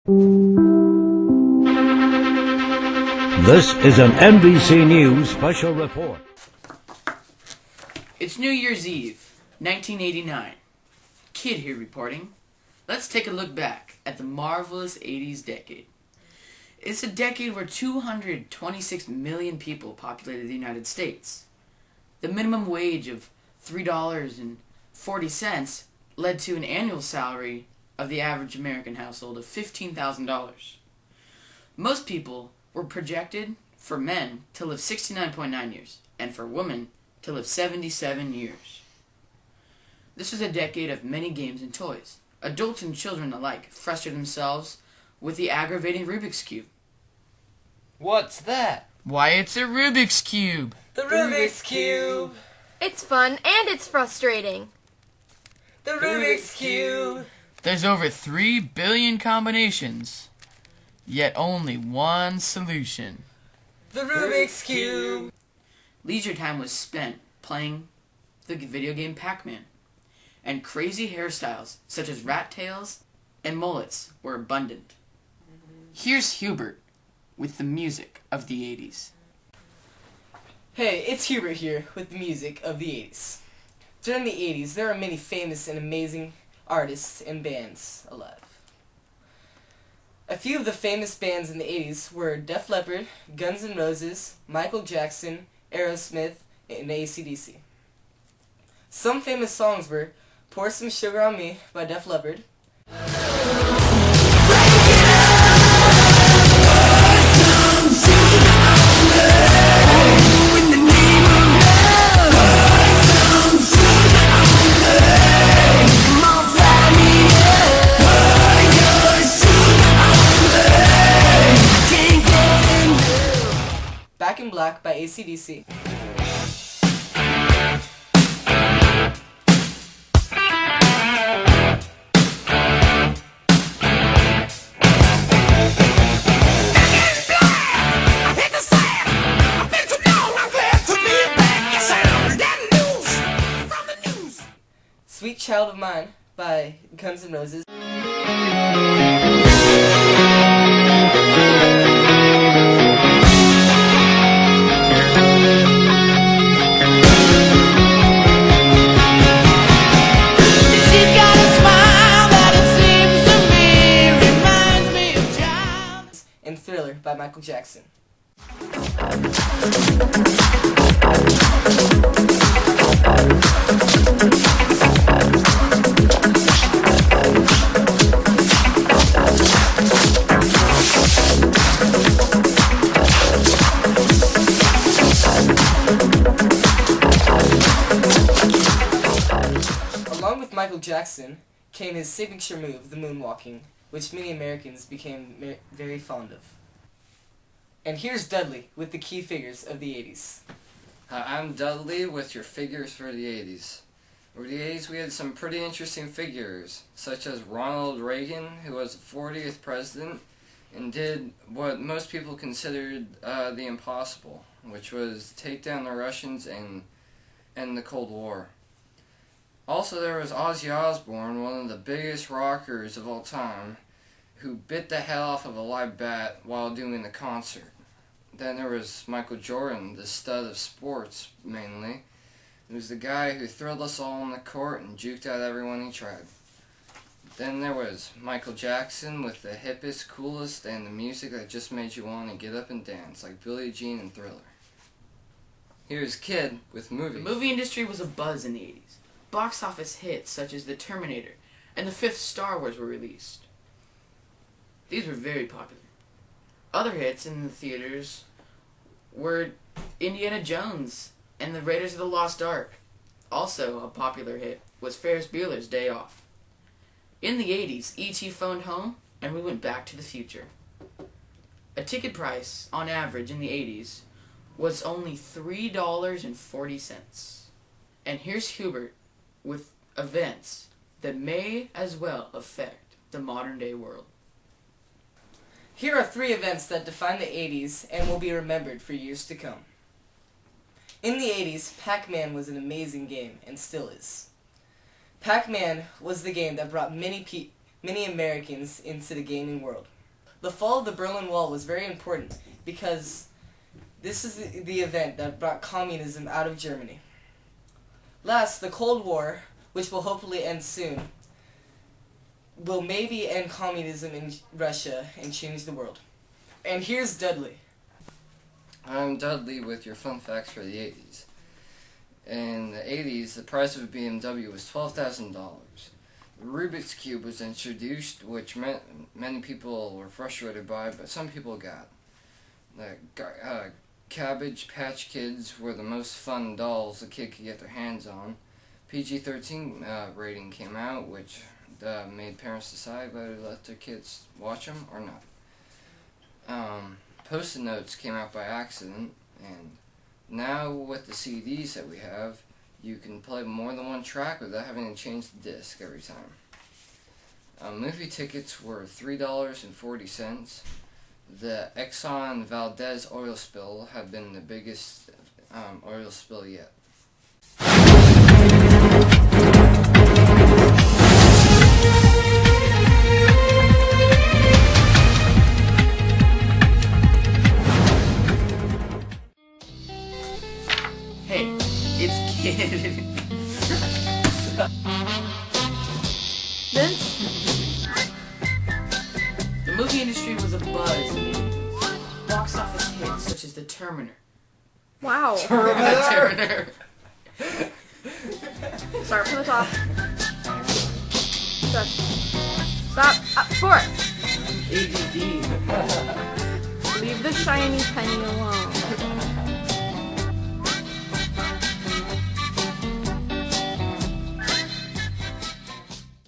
This is an NBC News special report. It's New Year's Eve, 1989. Kid here reporting. Let's take a look back at the marvelous 80s decade. It's a decade where 226 million people populated the United States. The minimum wage of $3.40 led to an annual salary of the average American household of $15,000. Most people were projected for men to live 69.9 years, and for women to live 77 years. This was a decade of many games and toys. Adults and children alike frustrated themselves with the aggravating Rubik's Cube. What's that? Why, it's a Rubik's Cube! The Rubik's Cube! It's fun and it's frustrating. The Rubik's Cube! There's over 3 billion combinations, yet only one solution. The Rubik's Cube! Leisure time was spent playing the video game Pac-Man, and crazy hairstyles such as rat tails and mullets were abundant. Here's Hubert with the music of the 80s. Hey, it's Hubert here with the music of the 80s. During the 80s, there are many famous and amazing artists and bands alive. A few of the famous bands in the 80s were Def Leppard, Guns N' Roses, Michael Jackson, Aerosmith, and AC/DC. Some famous songs were Pour Some Sugar on Me by Def Leppard, Back in Black by AC/DC. Sweet Child of Mine by Guns N' Roses. And Thriller by Michael Jackson. Along with Michael Jackson came his signature move, the moonwalking, which many Americans became very fond of. And here's Dudley with the key figures of the 80s. Hi, I'm Dudley with your figures for the 80s. For the 80s, we had some pretty interesting figures, such as Ronald Reagan, who was the 40th president, and did what most people considered the impossible, which was take down the Russians and end the Cold War. Also, there was Ozzy Osbourne, one of the biggest rockers of all time, who bit the head off of a live bat while doing the concert. Then there was Michael Jordan, the stud of sports, mainly. He was the guy who thrilled us all on the court and juked out everyone he tried. Then there was Michael Jackson with the hippest, coolest, and the music that just made you want to get up and dance, like Billie Jean and Thriller. Here's Kid with movies. The movie industry was abuzz in the 80s. Box office hits such as The Terminator and the 5th Star Wars were released. These were very popular. Other hits in the theaters were Indiana Jones and the Raiders of the Lost Ark. Also a popular hit was Ferris Bueller's Day Off. In the 80s, E.T. phoned home and we went back to the future. A ticket price, on average in the 80s, was only $3.40. And here's Hubert with events that may as well affect the modern day world. Here are 3 events that define the 80s and will be remembered for years to come. In the 80s, Pac-Man was an amazing game, and still is. Pac-Man was the game that brought many Americans into the gaming world. The fall of the Berlin Wall was very important because this is the event that brought communism out of Germany. Last, the Cold War, which will hopefully end soon, will maybe end communism in Russia and change the world. And here's Dudley. I'm Dudley with your fun facts for the 80s. In the 80s, the price of a BMW was $12,000. The Rubik's Cube was introduced, which many people were frustrated by, but some people got. The Cabbage Patch Kids were the most fun dolls a kid could get their hands on. PG-13 rating came out, which made parents decide whether to let their kids watch them or not. Post-it notes came out by accident, and now with the CDs that we have, you can play more than one track without having to change the disc every time. Movie tickets were $3.40. The Exxon Valdez oil spill had been the biggest oil spill yet. Hey, it's Kid. Vince? The movie industry was a buzz in the 80s. Box office hits such as The Terminator. Wow. Terminator. Start from the top. Stop. Forrest. ADD. Leave the shiny penny alone.